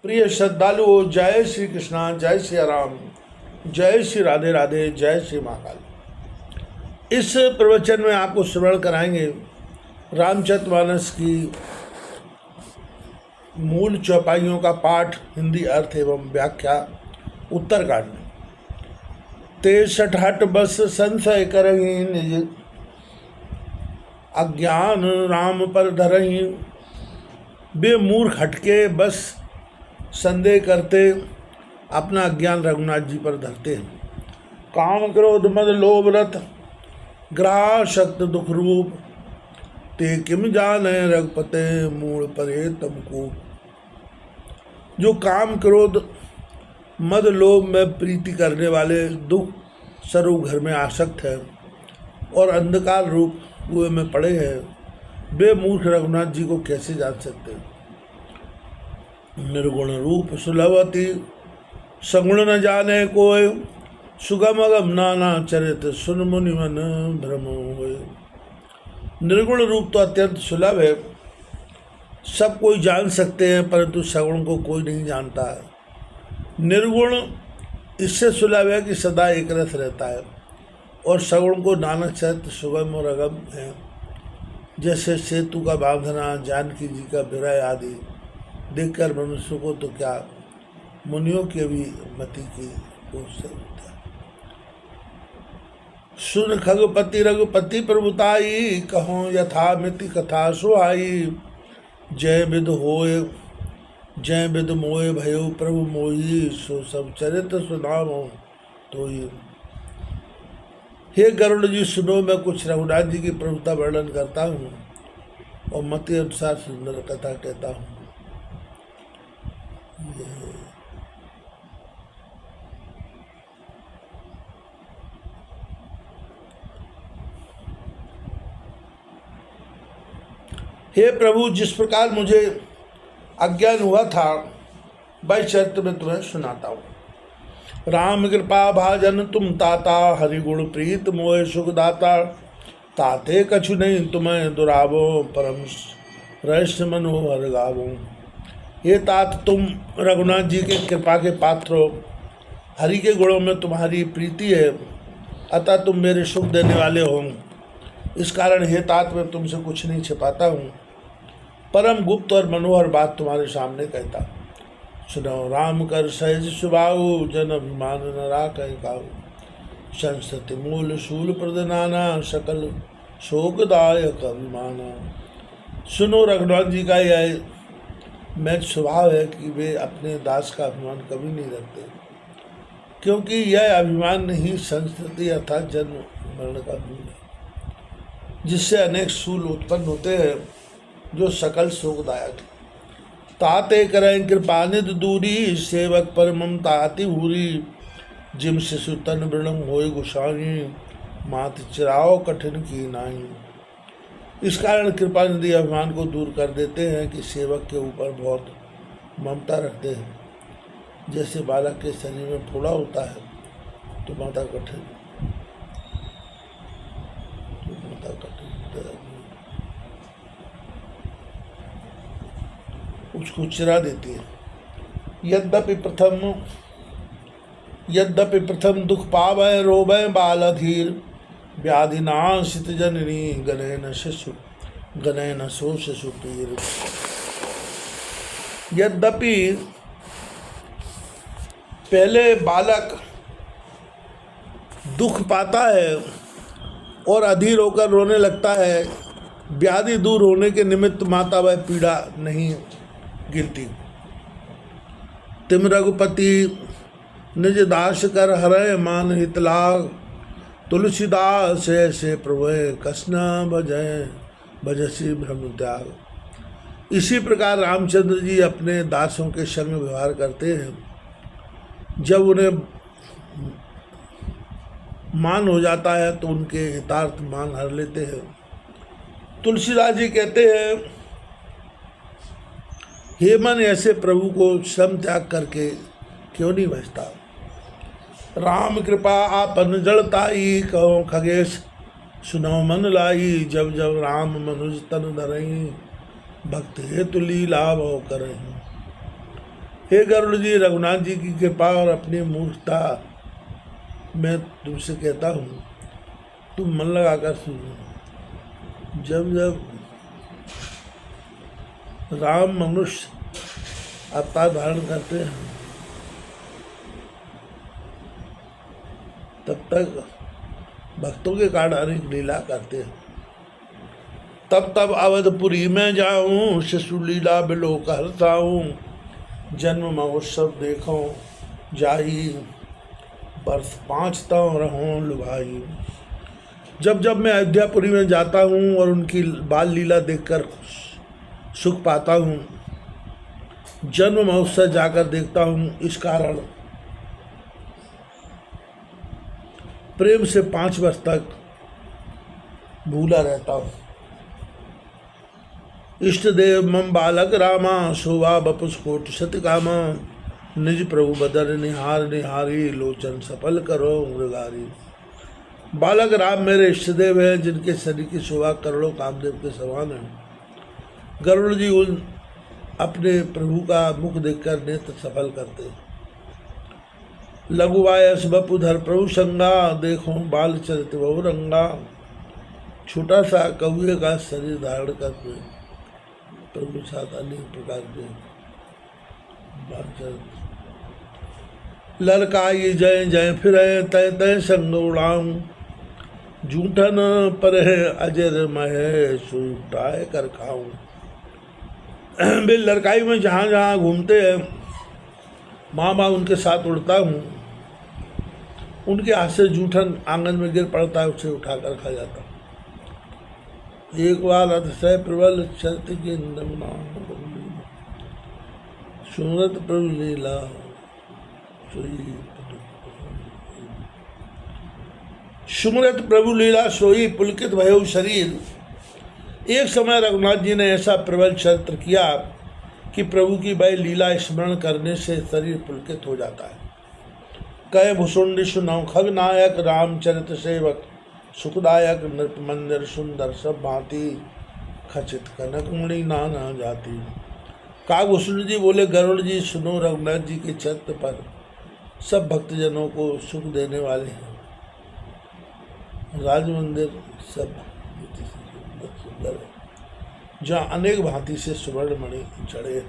प्रिय श्रद्धालुओं, जय श्री कृष्णा, जय श्री राम, जय श्री राधे राधे, जय श्री महाकाल। इस प्रवचन में आपको श्रवण कराएंगे रामचरितमानस की मूल चौपाइयों का पाठ, हिंदी अर्थ एवं व्याख्या। उत्तरकांड। ते सठहट बस संशय करही, निज अज्ञान राम पर धरही। बे मूर्ख हटके बस संदेह करते अपना अज्ञान रघुनाथ जी पर धरते हैं। काम क्रोध मद लोभ रथ ग्रह शक्त दुख रूप, ते किम जाने रघुपते मूल परे तमको। जो काम क्रोध मद लोभ में प्रीति करने वाले दुख स्वरूप घर में आसक्त है और अंधकार रूप कुएं में पड़े हैं, वे मूर्ख रघुनाथ जी को कैसे जान सकते हैं। निर्गुण रूप सुलभती सगुण न जाने कोय, सुगम अगम नाना चरित सुन मुनि मन भ्रम होय। निर्गुण रूप तो अत्यंत सुलभ है, सब कोई जान सकते हैं, परंतु सगुण को कोई नहीं जानता है। निर्गुण इससे सुलभ है कि सदा एक रस रहता है, और सगुण को नाना चरित सुगम और अगम है, जैसे सेतु का बांधना, जानकी जी का विरह आदि देखकर मनुष्य को तो क्या मुनियों के भी मति की कोश होता है। सुन खगपति रघुपति प्रभुताई, कहो यथा मिति कथा सुहाई। जय विद होय जय विद मोय भयो प्रभु मोही, सो सब चरित सुनामो तो ये। हे गरुड़ जी, सुनो, मैं कुछ रघुनाथ जी की प्रभुता वर्णन करता हूँ और मति अनुसार सुंदर कथा कहता हूँ। हे प्रभु, जिस प्रकार मुझे अज्ञान हुआ था वह चरित्र में तुम्हें सुनाता हूँ। राम कृपा भाजन तुम ताता, हरिगुण प्रीत मोह सुखदाता। ताते कछु नहीं तुम्हें दुरावो, परम रहस्य मनोहर गावो। ये तात, तुम रघुनाथ जी के कृपा के पात्र हो, हरि के गुणों में तुम्हारी प्रीति है, अतः तुम मेरे सुख देने वाले हो। इस कारण हे तात, मैं तुमसे कुछ नहीं छिपाता हूँ, परम गुप्त और मनोहर बात तुम्हारे सामने कहता। सुनो, राम कर सहज सुभाऊ, जन अभिमान न राखै काहू। संस्कृति मूल शूल प्रदनाना, सकल शोकदायक अभिमाना। सुनो, रघुनाथ जी का यह मैच स्वभाव है कि वे अपने दास का अभिमान कभी नहीं रखते, क्योंकि यह अभिमान ही संस्कृति अर्थात जन्म मरण का मूल है, जिससे अनेक शूल उत्पन्न होते हैं जो सकल शोकदायक है। ताते करें कृपानिध दूरी, सेवक पर ममता अति भूरी। जिम शिशु तन वृणम होय गुसाई, मात चिराओ कठिन की नाई। इस कारण कृपा निधि अभिमान को दूर कर देते हैं कि सेवक के ऊपर बहुत ममता रखते हैं। जैसे बालक के शरीर में फोड़ा होता है तो माता कठिन उसको चिरा देती है। यद्यपि प्रथम दुख पावै, रोवै बाल अधीर। व्याधिनाशित जननी, गणे न सो शिशु पीर। यद्यपि पहले बालक दुख पाता है और अधीर होकर रोने लगता है, व्याधि दूर होने के निमित्त माता वह पीड़ा नहीं गिरती। तिम रघुपति निज दास कर हरय मान हित लाग। तुलसीदास ऐसे प्रभु कसना भजसी भ्रम त्याग। इसी प्रकार रामचंद्र जी अपने दासों के संग व्यवहार करते हैं। जब उन्हें मान हो जाता है तो उनके हितार्थ मान हर लेते हैं। तुलसीदास जी कहते हैं, हे मन, ऐसे प्रभु को श्रम त्याग करके क्यों नहीं भजता। राम कृपा आपन जड़ताई, कहो खगेश सुनो मन लाई। जब जब राम मनुज तन धरई, भक्त हेतु लीला भव करही। हे गरुड़ जी, रघुनाथ जी की कृपा और अपनी मूर्खता मैं तुमसे कहता हूँ, तुम मन लगाकर सुनो। जब जब राम मनुष्य अवतार धारण करते हैं तब तक भक्तों के कारण अनेक लीला करते हैं। तब तब अवधपुरी में जाऊं, शिशु लीला बिलोक हरताऊं। जन्म महोत्सव देखो जाई, वर्ष 5 तव रहो लुभाई। जब जब मैं अयोध्यापुरी में जाता हूँ और उनकी बाल लीला देखकर सुख पाता हूँ, जन्म महोत्सव जाकर देखता हूँ, इस कारण प्रेम से 5 वर्ष तक भूला रहता हूँ। इष्ट देव मम बालक रामा, शोभा बपुष कोट सत कामा। निज प्रभु बदर निहार निहारी, लोचन सफल करो मृगारी। बालक राम मेरे इष्ट देव हैं, जिनके शरीर की शोभा करोड़ों कामदेव के समान है। गरुड़ जी उन अपने प्रभु का मुख देखकर नेत्र सफल करते। लघुवायस बपुधर प्रभु संगा, देखो बाल चरित बहु रंगा। छोटा सा कौए का शरीर धारण करते प्रभु साथ अनेक प्रकार के बाल चरित। ललकाई जय जय फिर तय तय संग उड़ाऊं, जूठन पर है अजर मह सुटाए कर खाऊं। वे लड़काई में जहाँ जहाँ घूमते हैं, माँ उनके साथ उड़ता हूँ। उनके हाथ से जूठन आंगन में गिर पड़ता है, उसे उठाकर खा जाता हूँ। एक बार अतिशय प्रबल शर्त के सुनत प्रभु लीला, सुमरत प्रभु लीला सोई पुलकित भयो शरीर। एक समय रघुनाथ जी ने ऐसा प्रबल शस्त्र किया कि प्रभु की वह लीला स्मरण करने से शरीर पुलकित हो जाता है। कह भुसुंड सुनौ खग नायक, रामचरित सेवक सुखदायक। नृप मंदिर सुंदर सब भांति, खचित कनक मणि नाना जाति। कागभूषण जी बोले, गरुड़ जी सुनो, रघुनाथ जी के चरित्र पर सब भक्तजनों को सुख देने वाले हैं। राज मंदिर सब सुंदर है, जहाँ अनेक भांति से सुवर्ण मणि चढ़े।